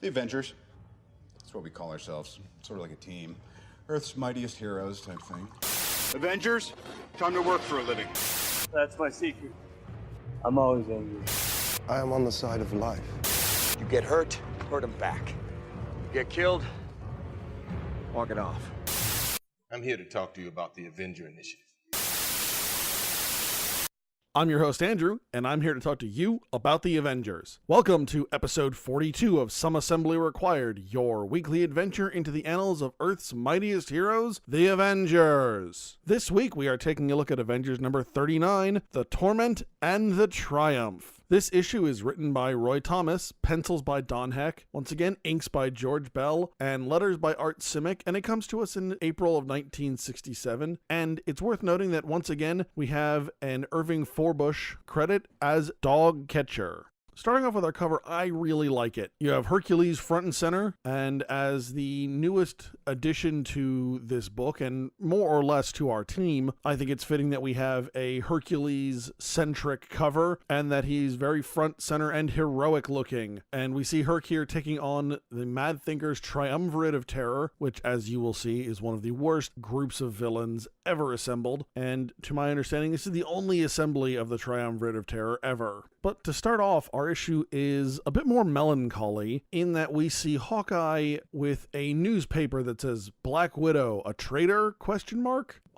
The Avengers. That's what we call ourselves. Sort of like a team. Earth's mightiest heroes type thing. Avengers, time to work for a living. That's my secret. I'm always angry. I am on the side of life. You get hurt, hurt him back. You get killed, Walk it off. I'm here to talk to you about the Avenger Initiative. I'm your host, Andrew, and I'm here to talk to you about the Avengers. Welcome to episode 42 of Some Assembly Required, your weekly adventure into the annals of Earth's mightiest heroes, the Avengers. This week, we are taking a look at Avengers number 39, The Torment and The Triumph. This issue is written by Roy Thomas, pencils by Don Heck, once again inks by George Bell, and letters by Art Simic, and it comes to us in April of 1967. And it's worth noting that once again, we have an Irving Forbush credit as Dog Catcher. Starting off with our cover, I really like it. You have Hercules front and center, and as the newest addition to this book, and more or less to our team, I think it's fitting that we have a Hercules-centric cover, and that he's very front, center, and heroic looking. And we see Herc here taking on the Mad Thinker's Triumvirate of Terror, which, as you will see, is one of the worst groups of villains ever assembled. And to my understanding, this is the only assembly of the Triumvirate of Terror ever. But to start off, our issue is a bit more melancholy in that we see Hawkeye with a newspaper that says Black Widow, a traitor? ?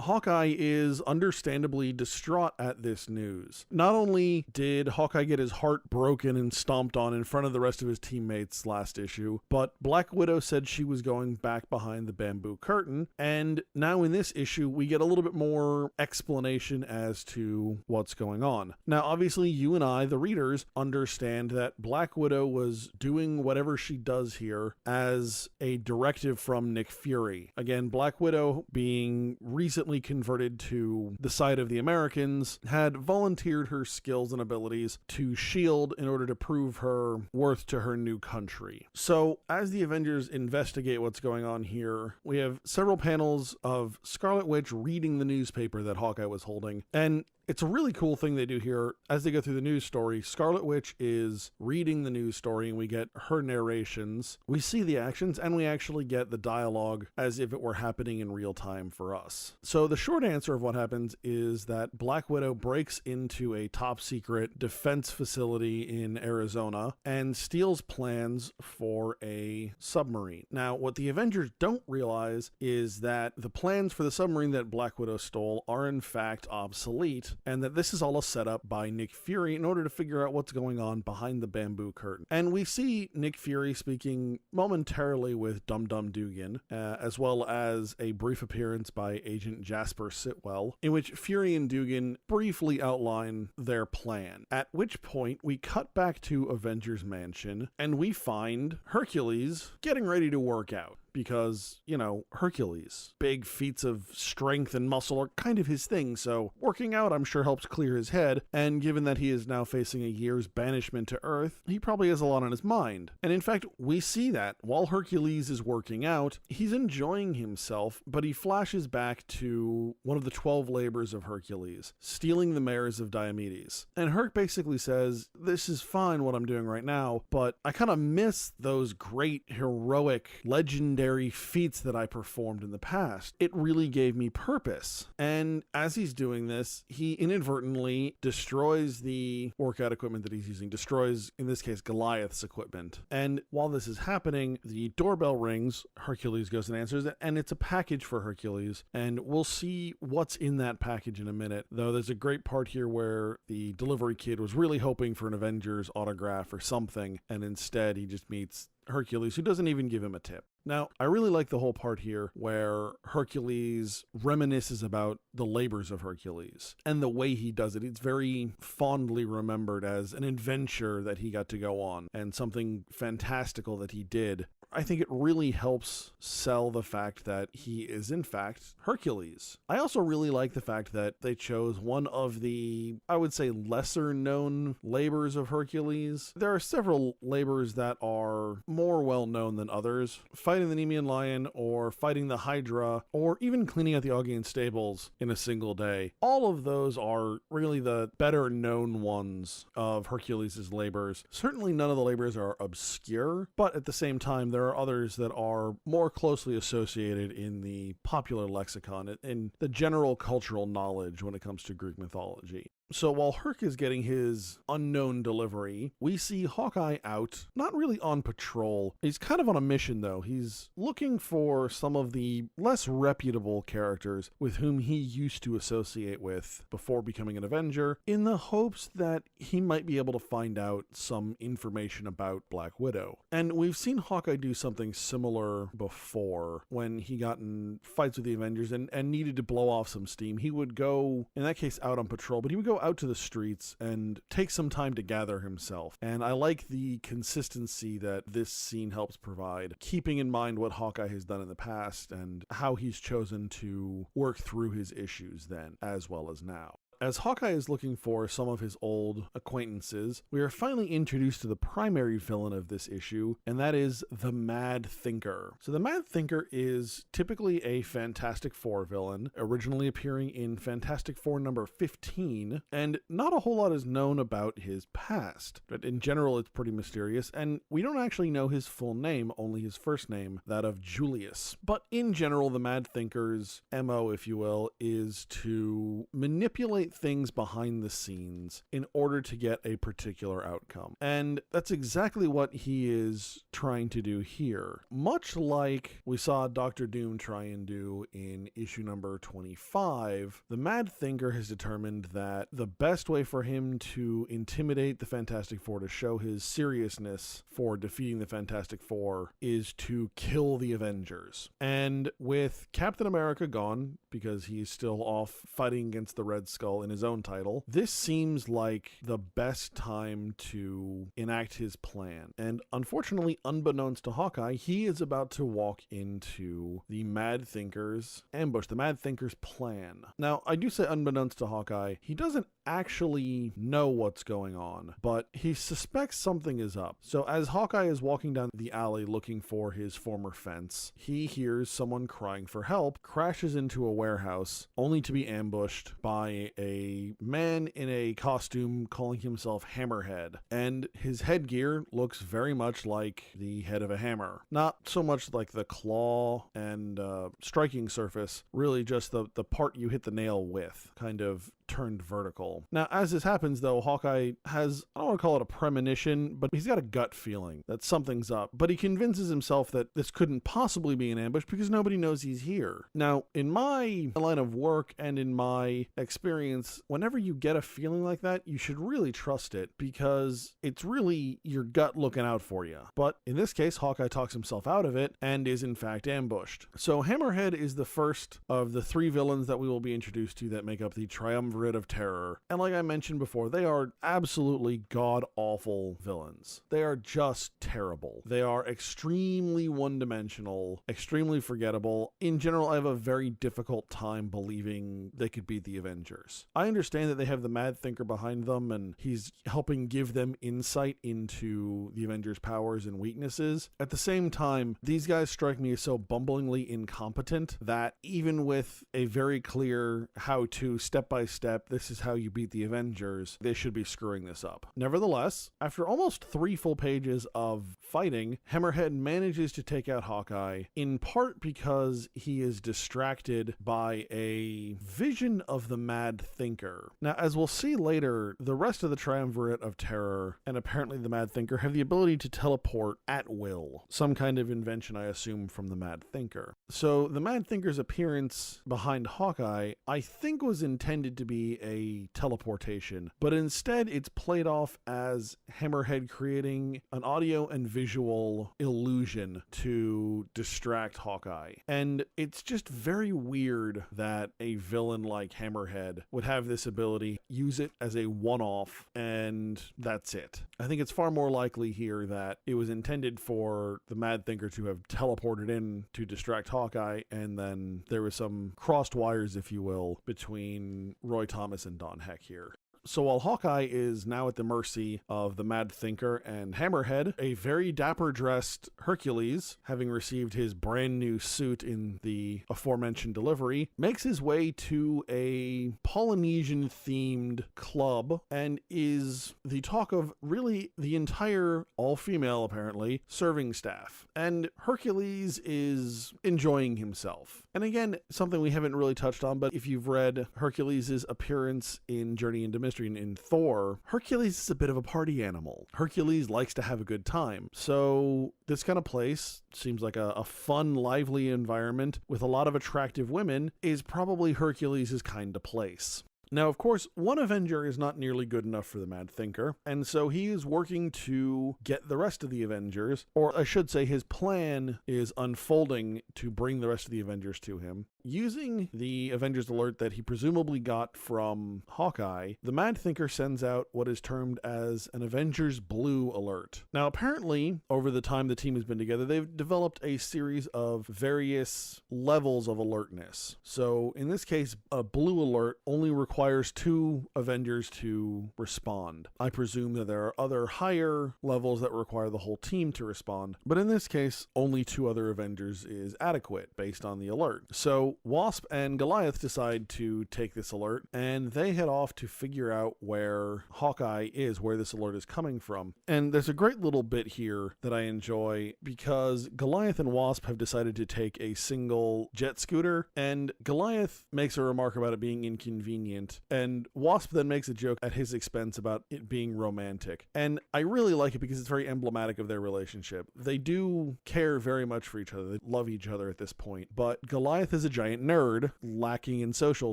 Hawkeye is understandably distraught at this news. Not only did Hawkeye get his heart broken and stomped on in front of the rest of his teammates last issue, but Black Widow said she was going back behind the bamboo curtain, and now in this issue we get a little bit more explanation as to what's going on. Now obviously you and I, the readers, understand that Black Widow was doing whatever she does here as a directive from Nick Fury. Again, Black Widow, being recently converted to the side of the Americans, had volunteered her skills and abilities to S.H.I.E.L.D. in order to prove her worth to her new country. So as the Avengers investigate what's going on here, we have several panels of Scarlet Witch reading the newspaper that Hawkeye was holding, and it's a really cool thing they do here. As they go through the news story, Scarlet Witch is reading the news story and we get her narrations. We see the actions and we actually get the dialogue as if it were happening in real time for us. So the short answer of what happens is that Black Widow breaks into a top secret defense facility in Arizona and steals plans for a submarine. Now, what the Avengers don't realize is that the plans for the submarine that Black Widow stole are in fact obsolete, and that this is all a setup by Nick Fury in order to figure out what's going on behind the bamboo curtain. And we see Nick Fury speaking momentarily with Dum Dum Dugan, as well as a brief appearance by Agent Jasper Sitwell, in which Fury and Dugan briefly outline their plan. At which point, we cut back to Avengers Mansion, and we find Hercules getting ready to work out. Because, you know, Hercules, big feats of strength and muscle are kind of his thing, so working out I'm sure helps clear his head, and given that he is now facing a year's banishment to Earth, he probably has a lot on his mind. And in fact, we see that while Hercules is working out, he's enjoying himself, but he flashes back to one of the 12 labors of Hercules, stealing the mares of Diomedes. And Herc basically says, this is fine what I'm doing right now, but I kind of miss those great, heroic, legendary feats that I performed in the past. It really gave me purpose. And as he's doing this, he inadvertently destroys the workout equipment that he's using, destroys, in this case, Goliath's equipment. And while this is happening, the doorbell rings, Hercules goes and answers it, and it's a package for Hercules. And we'll see what's in that package in a minute, though there's a great part here where the delivery kid was really hoping for an Avengers autograph or something, and instead he just meets Hercules, who doesn't even give him a tip. Now, I really like the whole part here where Hercules reminisces about the labors of Hercules and the way he does it. It's very fondly remembered as an adventure that he got to go on and something fantastical that he did. I think it really helps sell the fact that he is in fact Hercules. I also really like the fact that they chose one of the, I would say, lesser known labors of Hercules. There are several labors that are more well known than others. Fighting the Nemean lion, or fighting the Hydra, or even cleaning out the Augean stables in a single day. All of those are really the better known ones of Hercules' labors. Certainly none of the labors are obscure, but at the same time there are others that are more closely associated in the popular lexicon, in the general cultural knowledge when it comes to Greek mythology. So while Herc is getting his unknown delivery, we see Hawkeye out, not really on patrol. He's kind of on a mission, though. He's looking for some of the less reputable characters with whom he used to associate with before becoming an Avenger, in the hopes that he might be able to find out some information about Black Widow. And we've seen Hawkeye do something similar before when he got in fights with the Avengers and needed to blow off some steam. He would go, in that case, out on patrol, but he would go out to the streets and take some time to gather himself. And I like the consistency that this scene helps provide, keeping in mind what Hawkeye has done in the past and how he's chosen to work through his issues then, as well as now. As Hawkeye is looking for some of his old acquaintances, we are finally introduced to the primary villain of this issue, and that is the Mad Thinker. So the Mad Thinker is typically a Fantastic Four villain, originally appearing in Fantastic Four number 15, and not a whole lot is known about his past. But in general, it's pretty mysterious, and we don't actually know his full name, only his first name, that of Julius. But in general, the Mad Thinker's MO, if you will, is to manipulate things behind the scenes in order to get a particular outcome. And that's exactly what he is trying to do here. Much like we saw Dr. Doom try and do in issue number 25, the Mad Thinker has determined that the best way for him to intimidate the Fantastic Four, to show his seriousness for defeating the Fantastic Four, is to kill the Avengers. And with Captain America gone, because he's still off fighting against the Red Skull in his own title, this seems like the best time to enact his plan. And unfortunately, unbeknownst to Hawkeye, he is about to walk into the Mad Thinker's ambush, the Mad Thinker's plan. Now, I do say unbeknownst to Hawkeye, he doesn't actually know what's going on, but he suspects something is up. So as Hawkeye is walking down the alley looking for his former fence, he hears someone crying for help, crashes into a warehouse, only to be ambushed by a man in a costume calling himself Hammerhead. And his headgear looks very much like the head of a hammer. Not so much like the claw and striking surface, really just the part you hit the nail with, kind of turned vertical. Now, as this happens, though, Hawkeye has, I don't want to call it a premonition, but he's got a gut feeling that something's up. But he convinces himself that this couldn't possibly be an ambush because nobody knows he's here. Now, in my line of work and in my experience, whenever you get a feeling like that, you should really trust it because it's really your gut looking out for you. But in this case, Hawkeye talks himself out of it and is in fact ambushed. So Hammerhead is the first of the three villains that we will be introduced to that make up the Triumvirate of Terror. And like I mentioned before, they are absolutely god-awful villains. They are just terrible. They are extremely one-dimensional, extremely forgettable. In general, I have a very difficult time believing they could beat the Avengers. I understand that they have the Mad Thinker behind them, and he's helping give them insight into the Avengers' powers and weaknesses. At the same time, these guys strike me as so bumblingly incompetent that even with a very clear how-to, step-by-step, this is how you beat the Avengers, they should be screwing this up. Nevertheless, after almost 3 full pages of fighting, Hammerhead manages to take out Hawkeye, in part because he is distracted by a vision of the Mad Thinker. Now, as we'll see later, the rest of the Triumvirate of Terror, and apparently the Mad Thinker, have the ability to teleport at will. Some kind of invention, I assume, from the Mad Thinker. So the Mad Thinker's appearance behind Hawkeye, I think, was intended to be be a teleportation, but instead it's played off as Hammerhead creating an audio and visual illusion to distract Hawkeye. And it's just very weird that a villain like Hammerhead would have this ability, use it as a one-off, and that's it. I think it's far more likely here that it was intended for the Mad Thinker to have teleported in to distract Hawkeye, and then there was some crossed wires, if you will, between Roy Thomas and Don Heck here. So while Hawkeye is now at the mercy of the Mad Thinker and Hammerhead, a very dapper-dressed Hercules, having received his brand new suit in the aforementioned delivery, makes his way to a Polynesian-themed club and is the talk of really the entire, all-female apparently, serving staff. And Hercules is enjoying himself. And again, something we haven't really touched on, but if you've read Hercules' appearance in Journey into Mystery in Thor, Hercules is a bit of a party animal. Hercules likes to have a good time. So this kind of place seems like a fun, lively environment with a lot of attractive women is probably Hercules' kind of place. Now, of course, one Avenger is not nearly good enough for the Mad Thinker, and so he is working to get the rest of the Avengers, or I should say his plan is unfolding to bring the rest of the Avengers to him. Using the Avengers alert that he presumably got from Hawkeye, the Mad Thinker sends out what is termed as an Avengers Blue alert. Now, apparently, over the time the team has been together, they've developed a series of various levels of alertness. So, in this case, a blue alert only requires 2 Avengers to respond. I presume that there are other higher levels that require the whole team to respond, but in this case, only 2 other Avengers is adequate based on the alert. So, Wasp and Goliath decide to take this alert, and they head off to figure out where Hawkeye is, where this alert is coming from. And there's a great little bit here that I enjoy, because Goliath and Wasp have decided to take a single jet scooter, and Goliath makes a remark about it being inconvenient, and Wasp then makes a joke at his expense about it being romantic. And I really like it because it's very emblematic of their relationship. They do care very much for each other. They love each other at this point, but Goliath is a giant nerd, lacking in social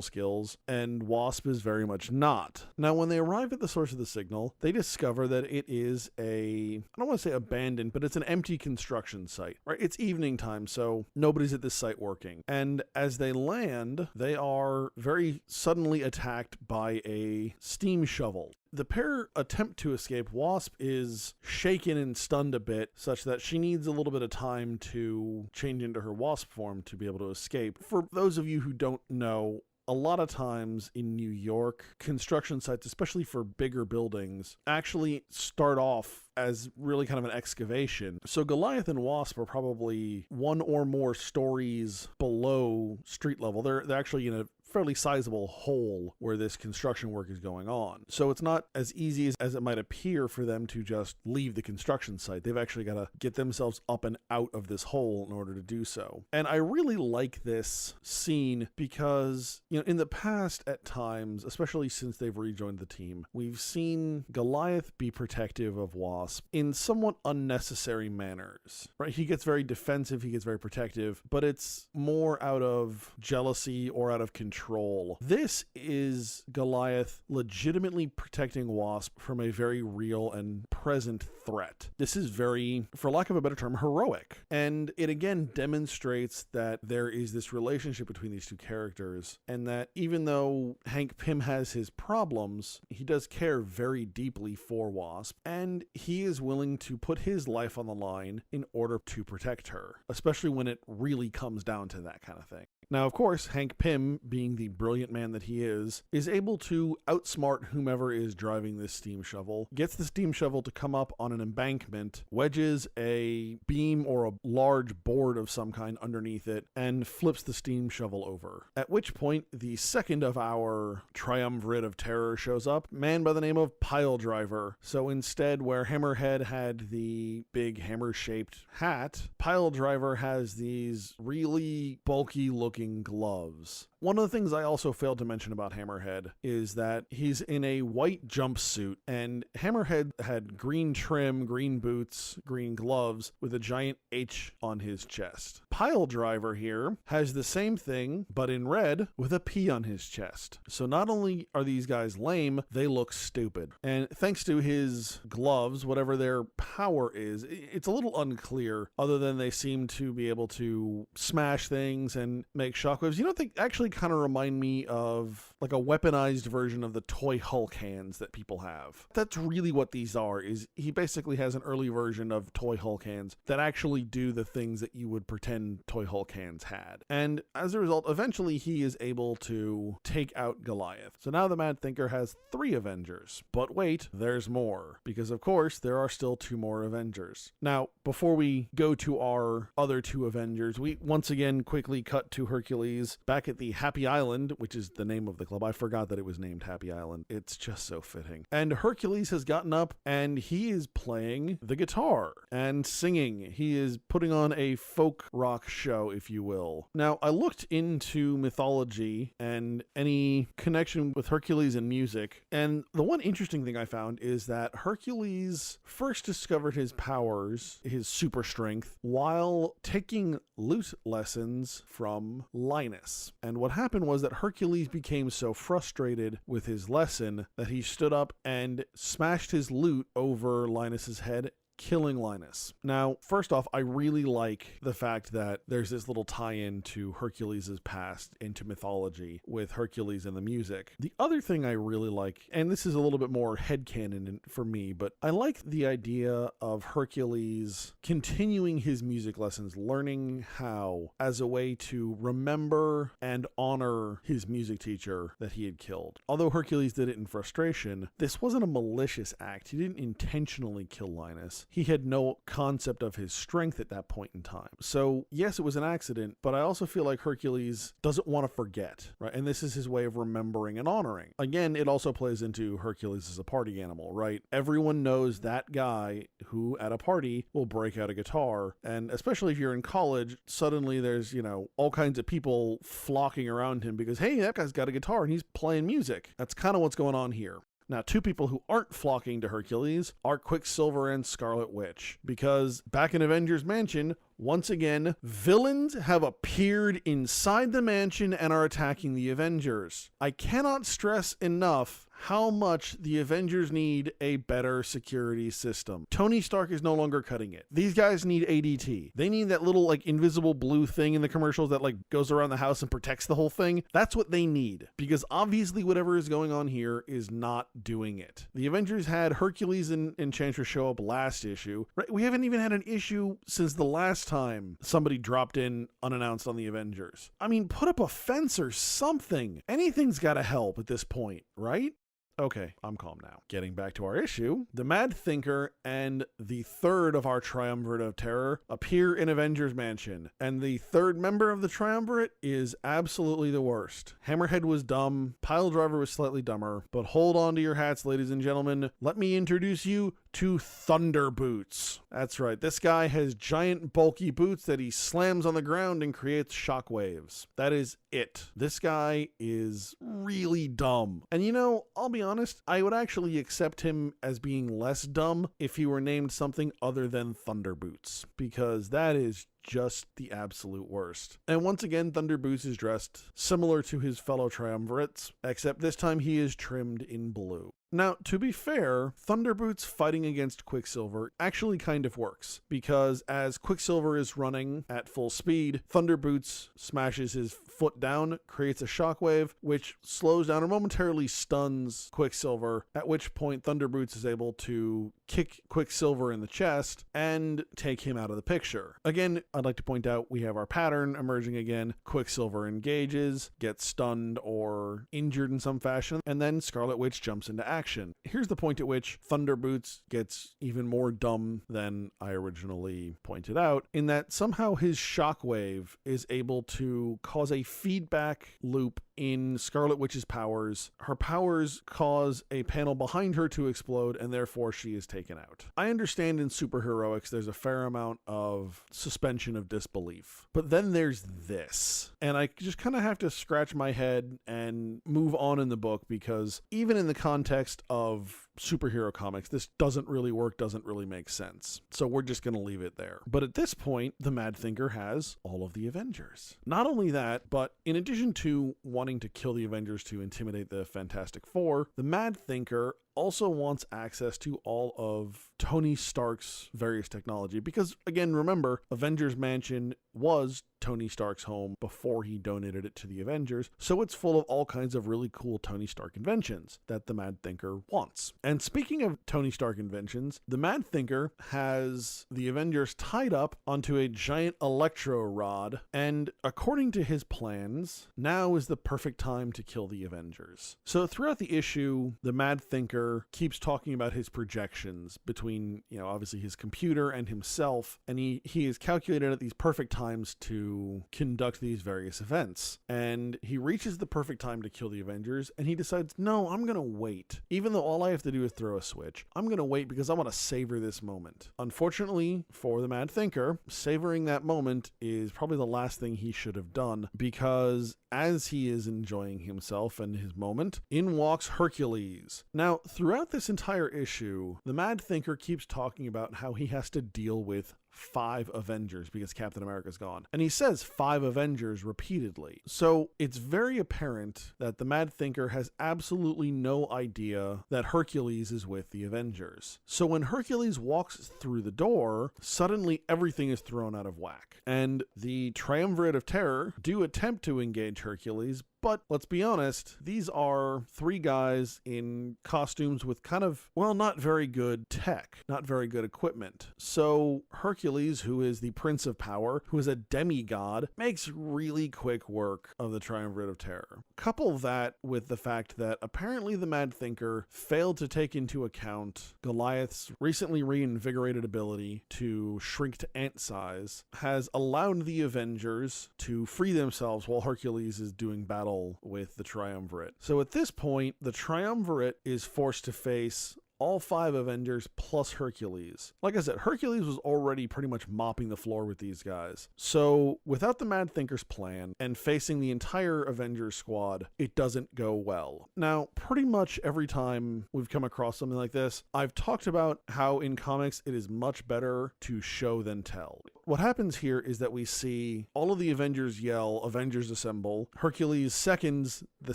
skills, and Wasp is very much not. Now, when they arrive at the source of the signal, they discover that it is I don't want to say abandoned, but it's an empty construction site, right? It's evening time, so nobody's at this site working. And as they land, they are very suddenly attacked by a steam shovel. The pair attempt to escape. Wasp is shaken and stunned a bit, such that she needs a little bit of time to change into her Wasp form to be able to escape. For those of you who don't know, a lot of times in New York, construction sites, especially for bigger buildings, actually start off as really kind of an excavation. So Goliath and Wasp are probably 1 or more stories below street level. They're actually in a fairly sizable hole where this construction work is going on. So it's not as easy as it might appear for them to just leave the construction site. They've actually got to get themselves up and out of this hole in order to do so. And I really like this scene because, in the past at times, especially since they've rejoined the team, we've seen Goliath be protective of Wasp in somewhat unnecessary manners, right? He gets very defensive, he gets very protective, but it's more out of jealousy or out of control. This is Goliath legitimately protecting Wasp from a very real and present threat. This is very, for lack of a better term, heroic. And it again demonstrates that there is this relationship between these 2 characters, and that even though Hank Pym has his problems, he does care very deeply for Wasp, and he is willing to put his life on the line in order to protect her, especially when it really comes down to that kind of thing. Now, of course, Hank Pym, being the brilliant man that he is able to outsmart whomever is driving this steam shovel, gets the steam shovel to come up on an embankment, wedges a beam or a large board of some kind underneath it, and flips the steam shovel over. At which point, the second of our triumvirate of terror shows up, man by the name of Pile Driver. So instead, where Hammerhead had the big hammer-shaped hat, Pile Driver has these really bulky looking gloves. One of the things I also failed to mention about Hammerhead is that he's in a white jumpsuit, and Hammerhead had green trim, green boots, green gloves with a giant H on his chest. Pile Driver here has the same thing, but in red with a P on his chest. So not only are these guys lame, they look stupid. And thanks to his gloves, whatever their power is, it's a little unclear, other than they seem to be able to smash things and make shockwaves. You know what, they actually kind of remind me of like a weaponized version of the toy Hulk hands that people have. That's really what these are, is he basically has an early version of toy Hulk hands that actually do the things that you would pretend toy Hulk hands had. And as a result, eventually he is able to take out Goliath. So now the Mad Thinker has 3 Avengers. But wait, there's more. Because of course, there are still 2 more Avengers. Now, before we go to our other 2 Avengers, we once again quickly cut to Hercules back at the Happy Island, which is the name of the club. I forgot that it was named Happy Island. It's just so fitting. And Hercules has gotten up and he is playing the guitar and singing. He is putting on a folk rock show, if you will. Now, I looked into mythology and any connection with Hercules and music, and the one interesting thing I found is that Hercules first discovered his powers, his super strength, while taking lute lessons from Linus. And what happened was that Hercules became so frustrated with his lesson that he stood up and smashed his lute over Linus's head, killing Linus. Now, first off, I really like the fact that there's this little tie-in to Hercules' past into mythology with Hercules and the music. The other thing I really like, and this is a little bit more headcanon for me, but I like the idea of Hercules continuing his music lessons, learning how as a way to remember and honor his music teacher that he had killed. Although Hercules did it in frustration, this wasn't a malicious act. He didn't intentionally kill Linus. He had no concept of his strength at that point in time. So yes, it was an accident, but I also feel like Hercules doesn't want to forget, right? And this is his way of remembering and honoring. Again, it also plays into Hercules as a party animal, right? Everyone knows that guy who at a party will break out a guitar. And especially if you're in college, suddenly there's, all kinds of people flocking around him because, hey, that guy's got a guitar and he's playing music. That's kind of what's going on here. Now, 2 people who aren't flocking to Hercules are Quicksilver and Scarlet Witch, because back in Avengers Mansion, once again, villains have appeared inside the mansion and are attacking the Avengers. I cannot stress enough how much the Avengers need a better security system. Tony Stark is no longer cutting it. These guys need ADT. They need that little invisible blue thing in the commercials that goes around the house and protects the whole thing. That's what they need, because obviously whatever is going on here is not doing it. The Avengers had Hercules and Enchantress show up last issue, right? We haven't even had an issue since the last time somebody dropped in unannounced on the Avengers. I mean, put up a fence or something. Anything's got to help at this point, right? Okay, I'm calm now. Getting back to our issue, the Mad Thinker and the third of our Triumvirate of Terror appear in Avengers Mansion, and the third member of the Triumvirate is absolutely the worst. Hammerhead was dumb, Pile Driver was slightly dumber, but hold on to your hats, ladies and gentlemen. Let me introduce you to Thunder Boots. That's right, this guy has giant bulky boots that he slams on the ground and creates shockwaves. That is it. This guy is really dumb. And I'll be honest, I would actually accept him as being less dumb if he were named something other than Thunder Boots, because that is just the absolute worst. And once again, Thunder Boots is dressed similar to his fellow triumvirates, except this time he is trimmed in blue. Now, to be fair, Thunder Boots fighting against Quicksilver actually kind of works, because as Quicksilver is running at full speed, Thunder Boots smashes his foot down, creates a shockwave, which slows down or momentarily stuns Quicksilver, at which point Thunder Boots is able to kick Quicksilver in the chest and take him out of the picture. Again, I'd like to point out we have our pattern emerging again. Quicksilver engages, gets stunned or injured in some fashion, and then Scarlet Witch jumps into action. Here's the point at which Thunder Boots gets even more dumb than I originally pointed out, in that somehow his shockwave is able to cause a feedback loop in Scarlet Witch's powers. Her powers cause a panel behind her to explode, and therefore she is taken out. I understand in superheroics there's a fair amount of suspension of disbelief, but then there's this. And I just kind of have to scratch my head and move on in the book, because even in the context of superhero comics, this doesn't really work, doesn't really make sense. So we're just going to leave it there. But at this point, the Mad Thinker has all of the Avengers. Not only that, but in addition to wanting to kill the Avengers to intimidate the Fantastic Four, the Mad Thinker also wants access to all of Tony Stark's various technology. Because, again, remember, Avengers Mansion was Tony Stark's home before he donated it to the Avengers, so it's full of all kinds of really cool Tony Stark inventions that the Mad Thinker wants. And speaking of Tony Stark inventions, the Mad Thinker has the Avengers tied up onto a giant electro rod, and according to his plans, now is the perfect time to kill the Avengers. So throughout the issue, the Mad Thinker keeps talking about his projections between, obviously his computer and himself, and he is calculated at these perfect times to conduct these various events. And he reaches the perfect time to kill the Avengers, and he decides, no, I'm gonna wait. Even though all I have to do is throw a switch, I'm gonna wait because I want to savor this moment. Unfortunately for the Mad Thinker, savoring that moment is probably the last thing he should have done, because as he is enjoying himself and his moment, in walks Hercules. Now, throughout this entire issue, the Mad Thinker keeps talking about how he has to deal with 5 Avengers because Captain America's gone. And he says 5 Avengers repeatedly. So it's very apparent that the Mad Thinker has absolutely no idea that Hercules is with the Avengers. So when Hercules walks through the door, suddenly everything is thrown out of whack. And the Triumvirate of Terror do attempt to engage Hercules, but let's be honest, these are 3 guys in costumes with kind of, not very good tech, not very good equipment. So Hercules, who is the Prince of Power, who is a demigod, makes really quick work of the Triumvirate of Terror. Couple that with the fact that apparently the Mad Thinker failed to take into account Goliath's recently reinvigorated ability to shrink to ant size, has allowed the Avengers to free themselves while Hercules is doing battle with the Triumvirate. So at this point, the Triumvirate is forced to face all 5 Avengers plus Hercules. Like I said, Hercules was already pretty much mopping the floor with these guys. So without the Mad Thinker's plan and facing the entire Avengers squad, it doesn't go well. Now, pretty much every time we've come across something like this, I've talked about how in comics it is much better to show than tell. What happens here is that we see all of the Avengers yell, "Avengers Assemble." Hercules seconds the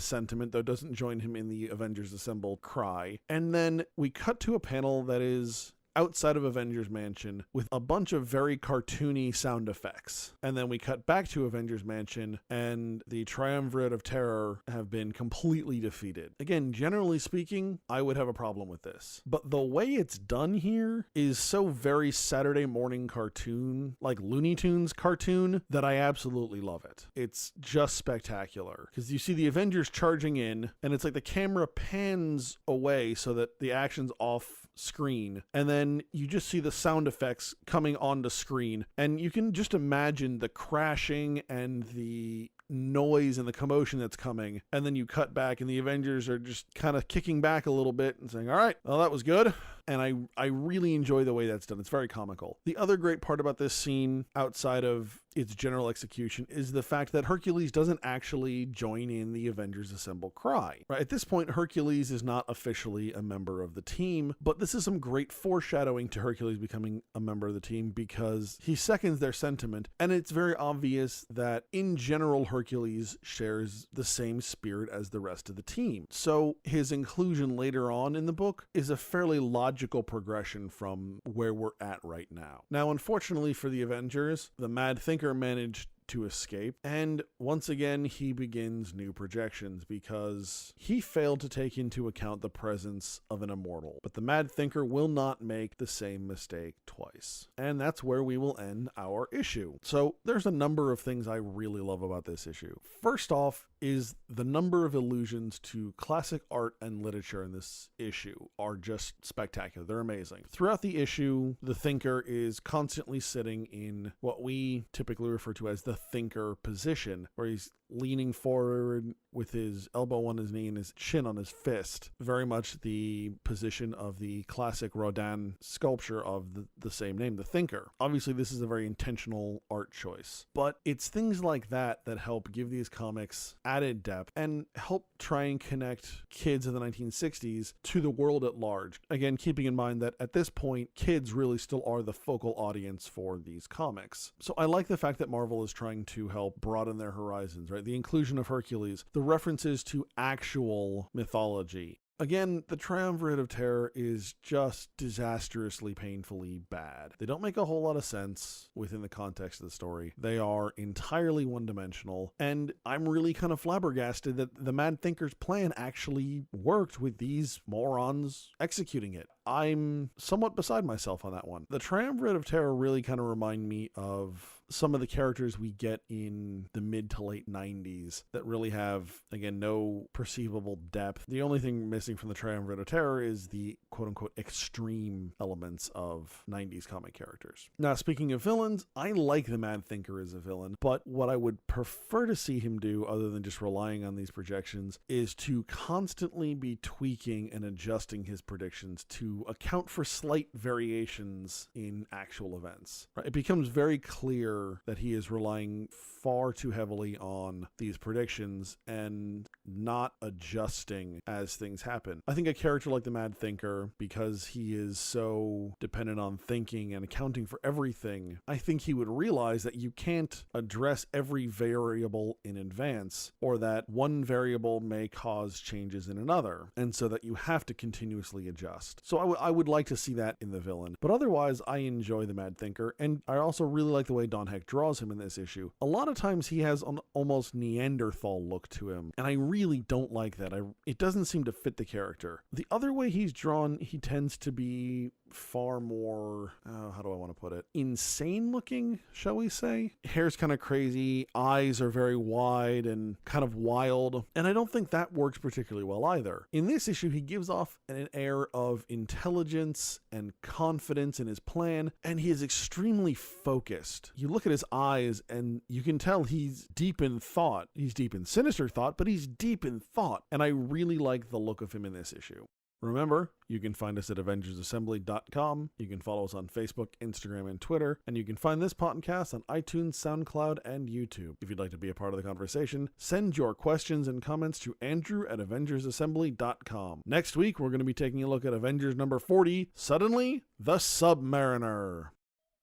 sentiment, though doesn't join him in the Avengers Assemble cry. And then we cut to a panel that is outside of Avengers Mansion with a bunch of very cartoony sound effects. And then we cut back to Avengers Mansion and the Triumvirate of Terror have been completely defeated. Again, generally speaking, I would have a problem with this. But the way it's done here is so very Saturday morning cartoon, like Looney Tunes cartoon, that I absolutely love it. It's just spectacular. Because you see the Avengers charging in, and it's like the camera pans away so that the action's off screen, and then you just see the sound effects coming onto screen, and you can just imagine the crashing and the noise and the commotion that's coming, and then you cut back and the Avengers are just kind of kicking back a little bit and saying, all right, well, that was good. And I really enjoy the way that's done. It's very comical. The other great part about this scene, outside of its general execution, is the fact that Hercules doesn't actually join in the Avengers Assemble cry. Right? At this point, Hercules is not officially a member of the team, but this is some great foreshadowing to Hercules becoming a member of the team because he seconds their sentiment, and it's very obvious that in general, Hercules shares the same spirit as the rest of the team. So his inclusion later on in the book is a fairly logical progression from where we're at right now. Now, unfortunately for the Avengers, the Mad Thinker managed to escape, and once again he begins new projections because he failed to take into account the presence of an immortal. But the Mad Thinker will not make the same mistake twice, and that's where we will end our issue. So there's a number of things I really love about this issue. First off is the number of allusions to classic art and literature in this issue are just spectacular. They're amazing. Throughout the issue, the Thinker is constantly sitting in what we typically refer to as the thinker position, where he's leaning forward with his elbow on his knee and his chin on his fist. Very much the position of the classic Rodin sculpture of the same name, the Thinker. Obviously, this is a very intentional art choice, but it's things like that that help give these comics added depth and help try and connect kids of the 1960s to the world at large. Again, keeping in mind that at this point, kids really still are the focal audience for these comics. So I like the fact that Marvel is trying to help broaden their horizons, right? The inclusion of Hercules, the references to actual mythology. Again, the Triumvirate of Terror is just disastrously, painfully bad. They don't make a whole lot of sense within the context of the story. They are entirely one-dimensional, and I'm really kind of flabbergasted that the Mad Thinker's plan actually worked with these morons executing it. I'm somewhat beside myself on that one. The Triumvirate of Terror really kind of remind me of some of the characters we get in the mid to late 90s that really have, again, no perceivable depth. The only thing missing from the Triumvirate of Terror is the quote-unquote extreme elements of 90s comic characters. Now, speaking of villains, I like the Mad Thinker as a villain, but what I would prefer to see him do, other than just relying on these projections, is to constantly be tweaking and adjusting his predictions to account for slight variations in actual events. Right? It becomes very clear that he is relying far too heavily on these predictions and not adjusting as things happen. I think a character like the Mad Thinker, because he is so dependent on thinking and accounting for everything, I think he would realize that you can't address every variable in advance, or that one variable may cause changes in another, and so that you have to continuously adjust. So I would like to see that in the villain. But otherwise, I enjoy the Mad Thinker, and I also really like the way Don Heck draws him in this issue. A lot of times he has an almost Neanderthal look to him, and I really don't like that. It doesn't seem to fit the character. The other way he's drawn, he tends to be far more, how do I want to put it, insane looking, shall we say. Hair's kind of crazy, eyes are very wide and kind of wild, and I don't think that works particularly well either. In this issue, he gives off an air of intelligence and confidence in his plan, and he is extremely focused. You look at his eyes and you can tell he's deep in thought. He's deep in sinister thought, but he's deep in thought, and I really like the look of him in this issue. Remember, you can find us at AvengersAssembly.com. You can follow us on Facebook, Instagram, and Twitter. And you can find this podcast on iTunes, SoundCloud, and YouTube. If you'd like to be a part of the conversation, send your questions and comments to Andrew at AvengersAssembly.com. Next week, we're going to be taking a look at Avengers number 40, Suddenly, the Submariner.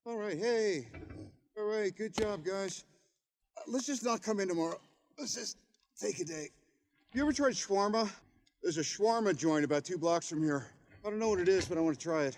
All right, hey. All right, good job, guys. Let's just not come in tomorrow. Let's just take a day. You ever tried shawarma? There's a shawarma joint about 2 blocks from here. I don't know what it is, but I want to try it.